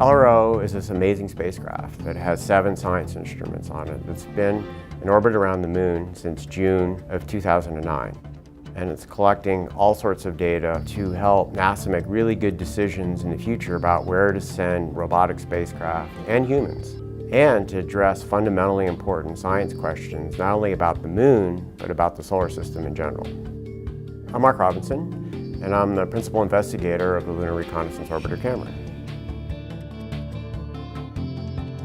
LRO is this amazing spacecraft that has 7 science instruments on it that's been in orbit around the moon since June of 2009. And it's collecting all sorts of data to help NASA make really good decisions in the future about where to send robotic spacecraft and humans, and to address fundamentally important science questions, not only about the moon, but about the solar system in general. I'm Mark Robinson, and I'm the principal investigator of the Lunar Reconnaissance Orbiter camera.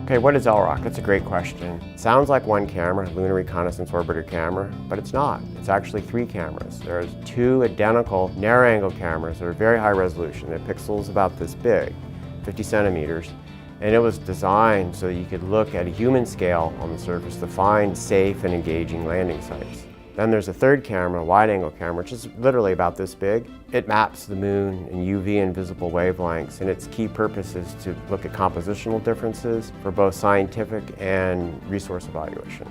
Okay, what is LROC? That's a great question. Sounds like one camera, Lunar Reconnaissance Orbiter camera, but it's not. It's actually 3 cameras. There's 2 identical narrow-angle cameras that are very high resolution. They're pixels about this big, 50 centimeters, and it was designed so that you could look at a human scale on the surface to find safe and engaging landing sites. Then there's a 3rd camera, a wide-angle camera, which is literally about this big. It maps the moon in UV and visible wavelengths, and its key purpose is to look at compositional differences for both scientific and resource evaluation.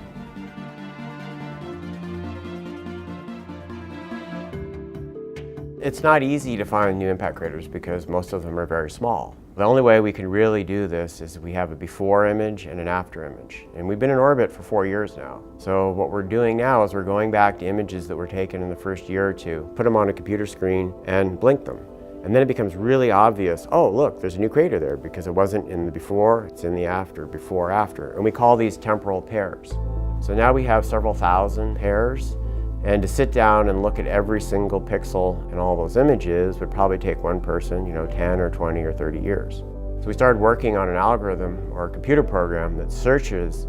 It's not easy to find new impact craters because most of them are very small. The only way we can really do this is we have a before image and an after image. And we've been in orbit for 4 years now. So what we're doing now is we're going back to images that were taken in the first year or 2, put them on a computer screen and blink them. And then it becomes really obvious, oh look, there's a new crater there because it wasn't in the before, it's in the after, before, after. And we call these temporal pairs. So now we have several thousand pairs. And to sit down and look at every single pixel in all those images would probably take one person, 10 or 20 or 30 years. So we started working on an algorithm or a computer program that searches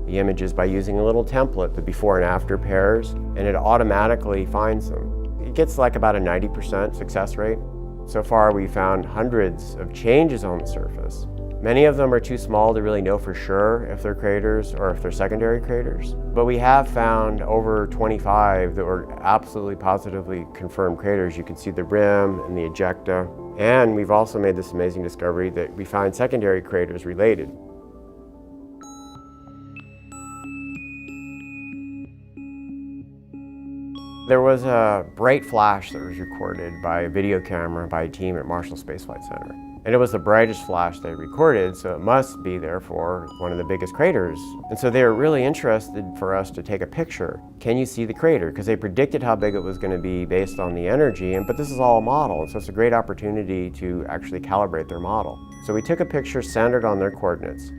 the images by using a little template, the before and after pairs, and it automatically finds them. It gets like about a 90% success rate. So far we found hundreds of changes on the surface. Many of them are too small to really know for sure if they're craters or if they're secondary craters. But we have found over 25 that were absolutely positively confirmed craters. You can see the rim and the ejecta. And we've also made this amazing discovery that we find secondary craters related. There was a bright flash that was recorded by a video camera by a team at Marshall Space Flight Center. And it was the brightest flash they recorded, so it must be therefore one of the biggest craters. And so they were really interested for us to take a picture. Can you see the crater? Because they predicted how big it was going to be based on the energy, but this is all a model, and so it's a great opportunity to actually calibrate their model. So we took a picture centered on their coordinates,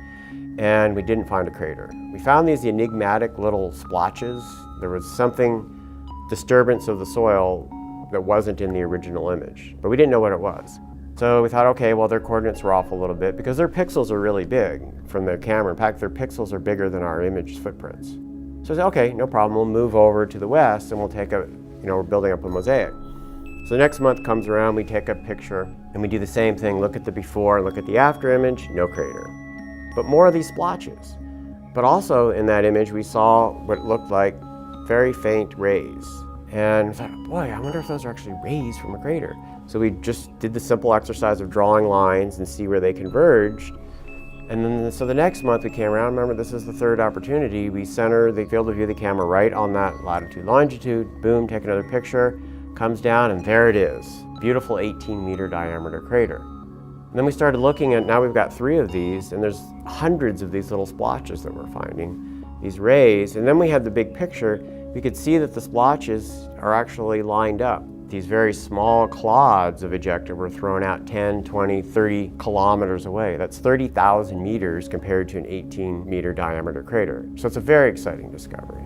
and we didn't find a crater. We found these enigmatic little splotches. There was something disturbance of the soil that wasn't in the original image, but we didn't know what it was. So we thought, okay, well, their coordinates were off a little bit because their pixels are really big from their camera. In fact, their pixels are bigger than our image footprints. So I said, okay, no problem. We'll move over to the west and we'll take we're building up a mosaic. So the next month comes around, we take a picture and we do the same thing, look at the before, look at the after image, no crater. But more of these splotches. But also in that image, we saw what looked like very faint rays. And we thought, boy, I wonder if those are actually rays from a crater. So we just did the simple exercise of drawing lines and see where they converged. And then, so the next month we came around, remember this is the 3rd opportunity, we center the field of view of the camera right on that latitude, longitude, boom, take another picture, comes down, and there it is. Beautiful 18-meter diameter crater. And then we started looking at, now we've got 3 of these, and there's hundreds of these little splotches that we're finding, these rays. And then we had the big picture. We could see that the splotches are actually lined up. These very small clods of ejecta were thrown out 10, 20, 30 kilometers away. That's 30,000 meters compared to an 18-meter diameter crater. So it's a very exciting discovery.